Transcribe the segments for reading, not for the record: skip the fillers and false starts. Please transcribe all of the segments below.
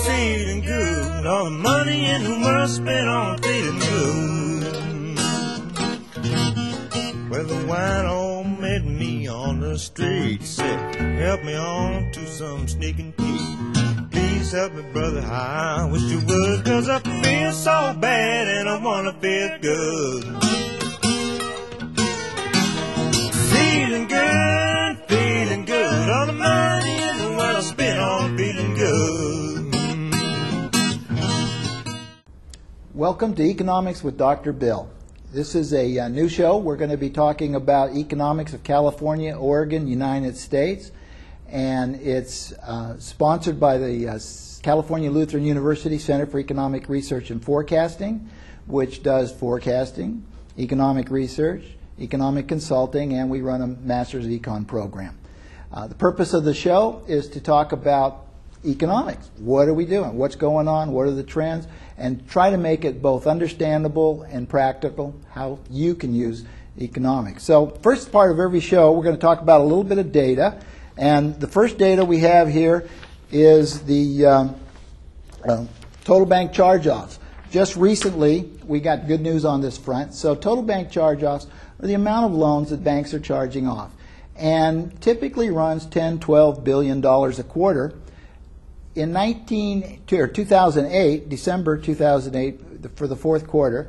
Feeling good. All the money in the world spent on feeling good. Well, the wine old met me on the street. Said, help me on to some sneaking Pete. Please help me, brother, I wish you would. 'Cause I feel so bad and I wanna feel good. Feeling good. All the money in the world spent on feeling good. Welcome to Economics with Dr. Bill. This is a new show. We're going to be talking about economics of California, Oregon, United States, and it's sponsored by the California Lutheran University Center for Economic Research and Forecasting, which does forecasting, economic research, economic consulting, and we run a Master's of Econ program. The purpose of the show is to talk about economics. What are we doing? What's going on? What are the trends? And try to make it both understandable and practical, how you can use economics. So first part of every show, we're going to talk about a little bit of data. And the first data we have here is the total bank charge-offs. Just recently, we got good news on this front. So total bank charge-offs are the amount of loans that banks are charging off, and typically runs $10, $12 billion a quarter. In 2008, December 2008, for the fourth quarter,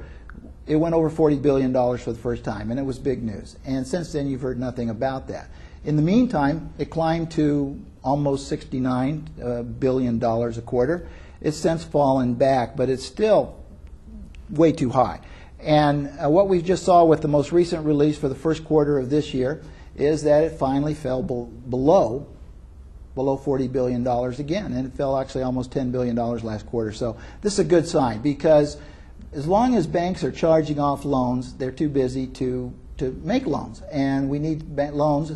it went over $40 billion for the first time, and it was big news. And since then, you've heard nothing about that. In the meantime, it climbed to almost $69 billion a quarter. It's since fallen back, but it's still way too high. And what we just saw with the most recent release for the first quarter of this year is that it finally fell below $40 billion again, and it fell actually almost $10 billion last quarter. So this is a good sign, because as long as banks are charging off loans, they're too busy to make loans, and we need loans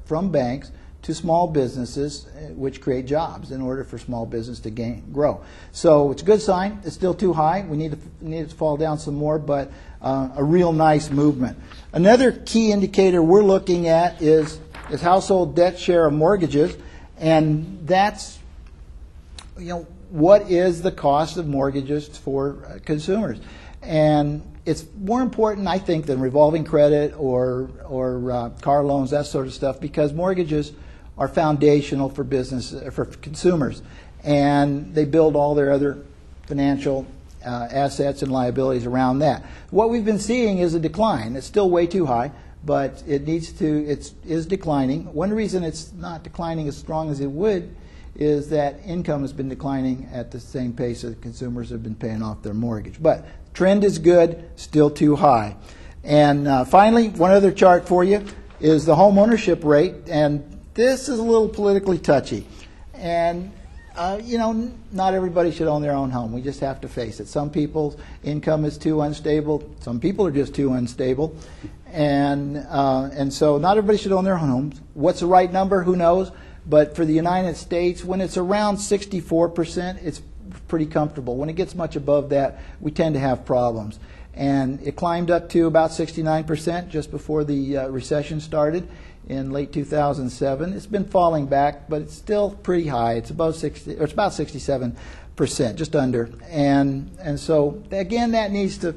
from banks to small businesses, which create jobs in order for small business to grow. So it's a good sign. It's still too high. We need it to fall down some more, but a real nice movement. Another key indicator we're looking at is household debt share of mortgages, and that's, what is the cost of mortgages for consumers? And it's more important, I think, than revolving credit or car loans, that sort of stuff, because mortgages are foundational for for consumers, and they build all their other financial assets and liabilities around that. What we've been seeing is a decline. It's still way too high, but it is declining. One reason it's not declining as strong as it would is that income has been declining at the same pace that consumers have been paying off their mortgage. But trend is good, still too high. And finally, one other chart for you is the home ownership rate, and this is a little politically touchy. And not everybody should own their own home. We just have to face it. Some people's income is too unstable. Some people are just too unstable. And so not everybody should own their own homes. What's the right number? Who knows? But for the United States, when it's around 64%, it's pretty comfortable. When it gets much above that, we tend to have problems. And it climbed up to about 69% just before the recession started in late 2007. It's been falling back, but it's still pretty high. It's above 60, or it's about 67%, just under. And so again, that needs to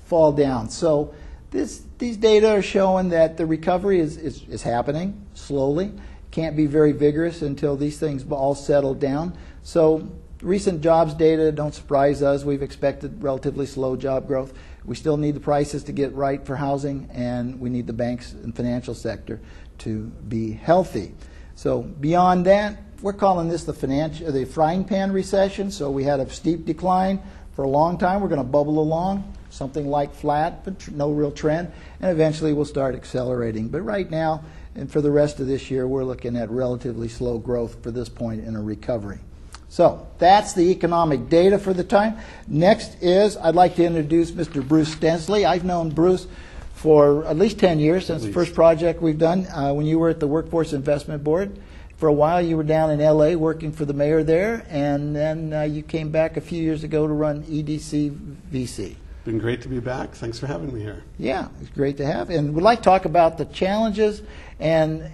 fall down. So these data are showing that the recovery is happening slowly. Can't be very vigorous until these things all settle down. So recent jobs data don't surprise us. We've expected relatively slow job growth. We still need the prices to get right for housing, and we need the banks and financial sector to be healthy. So beyond that, we're calling this the frying pan recession. So we had a steep decline for a long time. We're going to bubble along, something like flat, but no real trend, and eventually we'll start accelerating. But right now, and for the rest of this year, we're looking at relatively slow growth for this point in a recovery. So that's the economic data for the time. Next is, I'd like to introduce Mr. Bruce Stenslie. I've known Bruce for at least 10 years, since the first project we've done, when you were at the Workforce Investment Board. For a while, you were down in L.A. working for the mayor there, and then you came back a few years ago to run EDC VC. Been great to be back. Thanks for having me here. Yeah, it's great to have. And we'd like to talk about the challenges and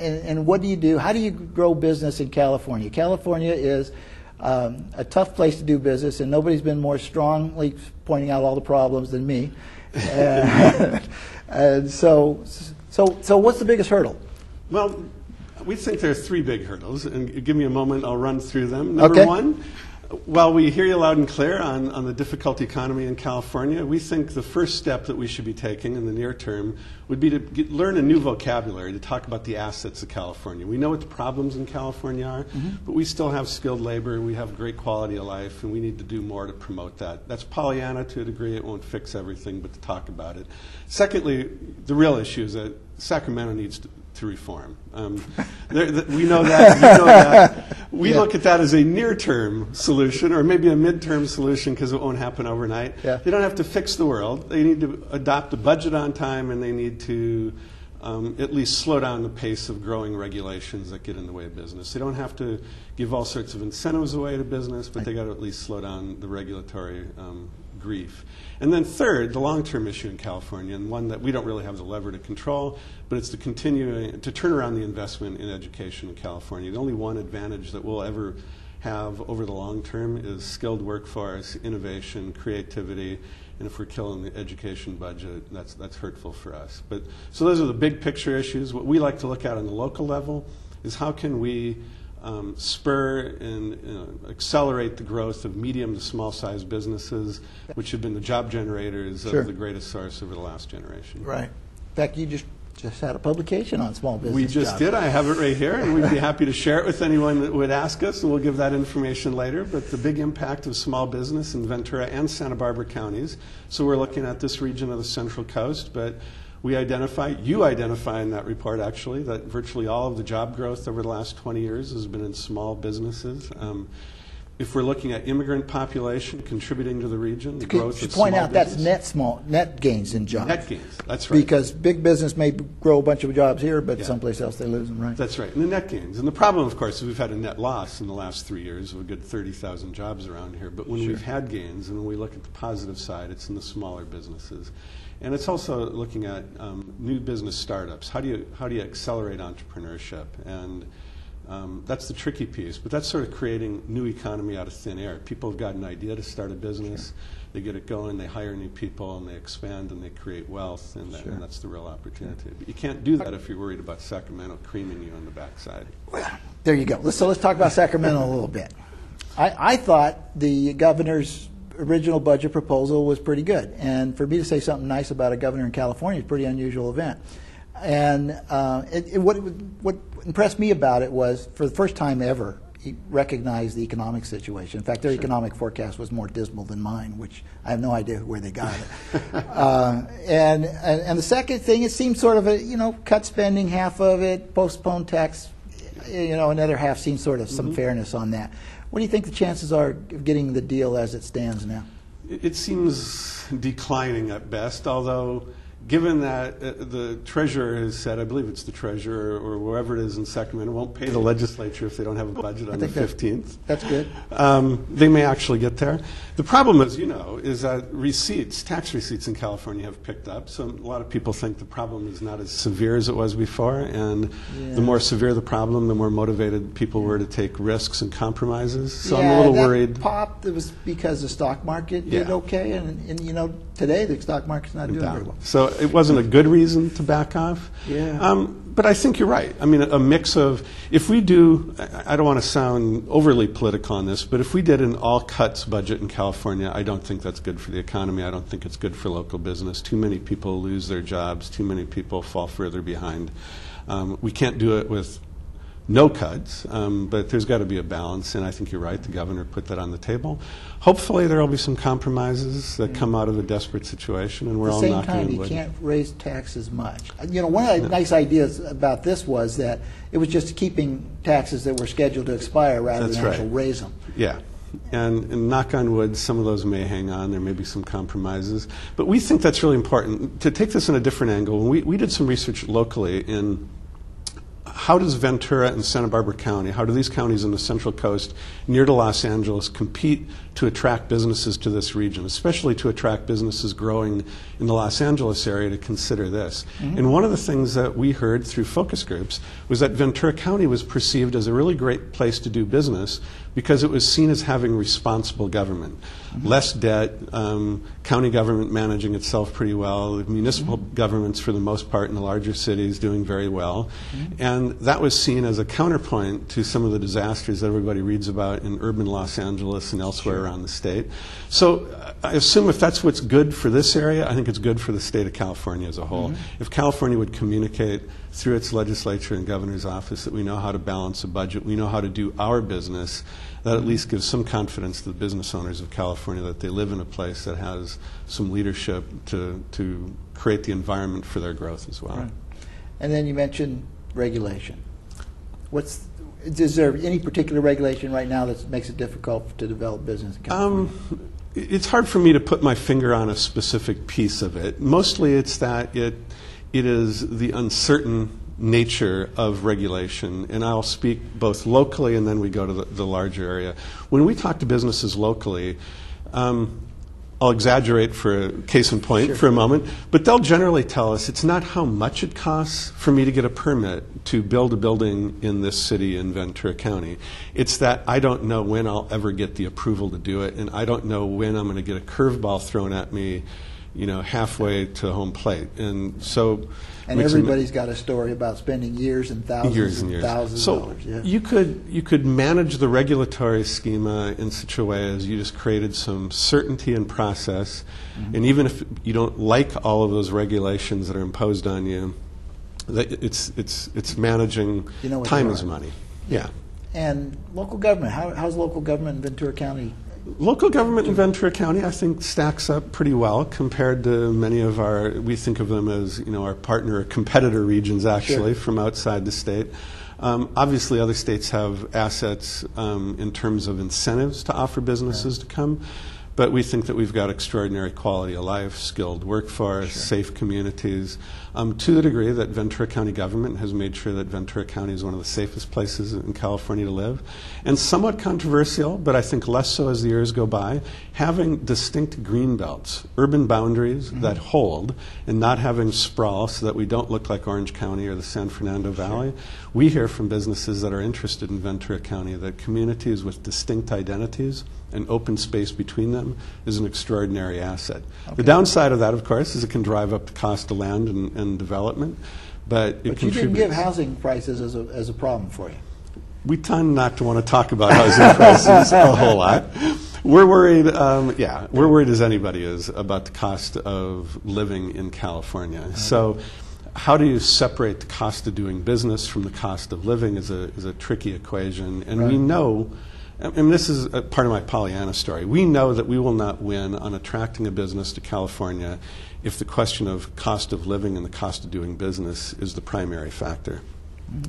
and what do you do? How do you grow business in California? California is a tough place to do business, and nobody's been more strongly pointing out all the problems than me. And so what's the biggest hurdle? Well, we think there are three big hurdles, and give me a moment, I'll run through them. Number Okay. one, while we hear you loud and clear on the difficult economy in California, we think the first step that we should be taking in the near term would be to learn a new vocabulary to talk about the assets of California. We know what the problems in California are, but we still have skilled labor, we have great quality of life, and we need to do more to promote that. That's Pollyanna to a degree. It won't fix everything, but to talk about it. Secondly, the real issue is that Sacramento needs to reform. We know that. You know that. We look at that as a near-term solution, or maybe a mid-term solution, because it won't happen overnight. Yeah. They don't have to fix the world. They need to adopt a budget on time, and they need to at least slow down the pace of growing regulations that get in the way of business. They don't have to give all sorts of incentives away to business, but they got to at least slow down the regulatory grief. And then third, the long-term issue in California, and one that we don't really have the lever to control, but it's to continue to turn around the investment in education in California. The only one advantage that we'll ever have over the long term is skilled workforce, innovation, creativity, and if we're killing the education budget, that's hurtful for us. So those are the big picture issues. What we like to look at on the local level is how can we spur and accelerate the growth of medium to small-sized businesses, which have been the job generators of the greatest source over the last generation. Right. In fact, you just had a publication on small business We just jobs. did. I have it right here, and we'd be happy to share it with anyone that would ask us, and we'll give that information later. But the big impact of small business in Ventura and Santa Barbara counties. So we're looking at this region of the Central Coast, but you identify in that report, actually, that virtually all of the job growth over the last 20 years has been in small businesses. If we're looking at immigrant population contributing to the region, the growth of small point out that's business. net gains in jobs. Net gains, that's right. Because big business may grow a bunch of jobs here, but someplace else they lose them, right? That's right, and the net gains. And the problem, of course, is we've had a net loss in the last 3 years of a good 30,000 jobs around here. But when we've had gains, and when we look at the positive side, it's in the smaller businesses. And it's also looking at new business startups. How do you accelerate entrepreneurship? And that's the tricky piece. But that's sort of creating new economy out of thin air. People have got an idea to start a business. They get it going. They hire new people, and they expand, and they create wealth. And that's the real opportunity. But you can't do that if you're worried about Sacramento creaming you on the backside. Well, there you go. So let's talk about Sacramento a little bit. I thought the governor's original budget proposal was pretty good. And for me to say something nice about a governor in California is a pretty unusual event. And what impressed me about it was, for the first time ever, he recognized the economic situation. In fact, their economic forecast was more dismal than mine, which I have no idea where they got it. And the second thing, it seemed sort of cut spending half of it, postpone tax, another half seems sort of some fairness on that. What do you think the chances are of getting the deal as it stands now? It seems declining at best, although given that the treasurer has said, I believe it's the treasurer or wherever it is in Sacramento, won't pay the legislature if they don't have a budget on the 15th. That's good. They may actually get there. The problem, as you know, is that tax receipts in California have picked up. So a lot of people think the problem is not as severe as it was before. And the more severe the problem, the more motivated people were to take risks and compromises. So I'm a little worried. Popped, it was because the stock market did okay. And today the stock market's not doing very well. So it wasn't a good reason to back off. Yeah. But I think you're right. I mean, a mix of, if we do, I don't want to sound overly political on this, but if we did an all-cuts budget in California, I don't think that's good for the economy. I don't think it's good for local business. Too many people lose their jobs. Too many people fall further behind. We can't do it with no cuts, but there's got to be a balance, and I think you're right. The governor put that on the table. Hopefully there will be some compromises that come out of a desperate situation, and we're all knocking on wood. At the same time, you can't raise taxes much. One of the nice ideas about this was that it was just keeping taxes that were scheduled to expire rather than actually raise them. Yeah. And knock on wood, some of those may hang on. There may be some compromises. But we think that's really important. To take this in a different angle, we did some research locally in how does Ventura and Santa Barbara County, how do these counties in the Central Coast near to Los Angeles compete to attract businesses to this region, especially to attract businesses growing in the Los Angeles area to consider this? And one of the things that we heard through focus groups was that Ventura County was perceived as a really great place to do business because it was seen as having responsible government. Less debt, county government managing itself pretty well, the municipal governments for the most part in the larger cities doing very well. And that was seen as a counterpoint to some of the disasters that everybody reads about in urban Los Angeles and elsewhere around the state. So I assume if that's what's good for this area, I think it's good for the state of California as a whole. If California would communicate through its legislature and governor's office that we know how to balance a budget, we know how to do our business, that at least gives some confidence to the business owners of California that they live in a place that has some leadership to create the environment for their growth as well. Right. And then you mentioned regulation. Is there any particular regulation right now that makes it difficult to develop business in California? It's hard for me to put my finger on a specific piece of it. Mostly it's that it is the uncertain nature of regulation, and I'll speak both locally and then we go to the larger area. When we talk to businesses locally, I'll exaggerate for a case in point for a moment, but they'll generally tell us it's not how much it costs for me to get a permit to build a building in this city in Ventura County. It's that I don't know when I'll ever get the approval to do it, and I don't know when I'm going to get a curveball thrown at me, halfway to home plate. And so everybody's got a story about spending years and thousands of dollars. Yeah. You could manage the regulatory schema in such a way as you just created some certainty in process, and even if you don't like all of those regulations that are imposed on you, that it's managing time is money. Yeah. And local government, how's local government in Ventura County? Local government in Ventura County, I think, stacks up pretty well compared to many of we think of them as, our partner or competitor regions, actually, from outside the state. Obviously, other states have assets in terms of incentives to offer businesses to come, but we think that we've got extraordinary quality of life, skilled workforce, safe communities, to the degree that Ventura County government has made sure that Ventura County is one of the safest places in California to live. And somewhat controversial, but I think less so as the years go by, having distinct green belts, urban boundaries that hold, and not having sprawl so that we don't look like Orange County or the San Fernando Valley. We hear from businesses that are interested in Ventura County that communities with distinct identities and open space between them is an extraordinary asset. The downside of that, of course, is it can drive up the cost of land and development, but it contributes. You didn't give housing prices as a problem for you. We tend not to want to talk about housing prices a whole lot. We're worried, we're worried as anybody is about the cost of living in California. So how do you separate the cost of doing business from the cost of living is a tricky equation. And we know, and this is a part of my Pollyanna story, we know that we will not win on attracting a business to California if the question of cost of living and the cost of doing business is the primary factor.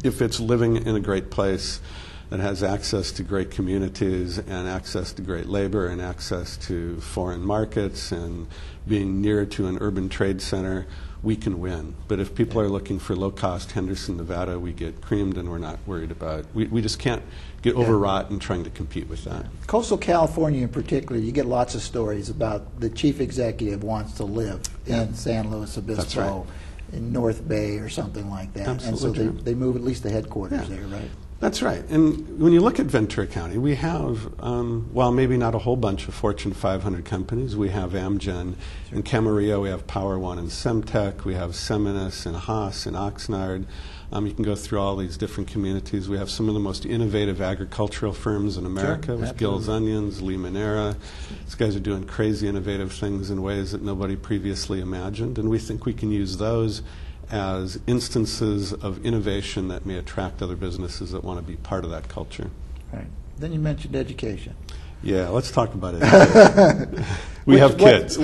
If it's living in a great place that has access to great communities and access to great labor and access to foreign markets and being near to an urban trade center, we can win. But if people are looking for low-cost Henderson, Nevada, we get creamed, and we're not worried about. We just can't get overwrought in trying to compete with that. Coastal California in particular, you get lots of stories about the chief executive wants to live in San Luis Obispo, in North Bay or something like that. Absolutely. And so they move at least the headquarters there, right? That's right. And when you look at Ventura County, we have, while maybe not a whole bunch of Fortune 500 companies, we have Amgen in Camarillo, we have Power One and Semtech, we have Seminis and Haas and Oxnard. You can go through all these different communities. We have some of the most innovative agricultural firms in America with Gill's Onions, Limoneira. These guys are doing crazy innovative things in ways that nobody previously imagined, and we think we can use those as instances of innovation that may attract other businesses that want to be part of that culture. Right. Then you mentioned education. Yeah, let's talk about it. We have kids.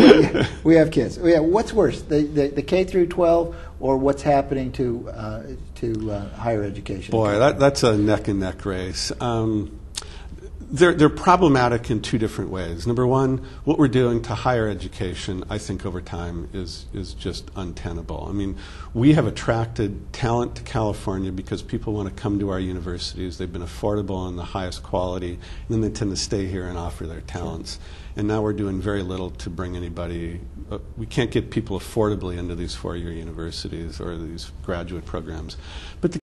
We have kids. Yeah, what's worse, the K through 12, or what's happening to higher education? Boy, that's a neck and neck race. they're problematic in two different ways. Number one, what we're doing to higher education, I think over time is just untenable. I mean, we have attracted talent to California because people want to come to our universities. They've been affordable and the highest quality, and then they tend to stay here and offer their talents. And now we're doing very little to bring anybody. We can't get people affordably into these four-year universities or these graduate programs. But the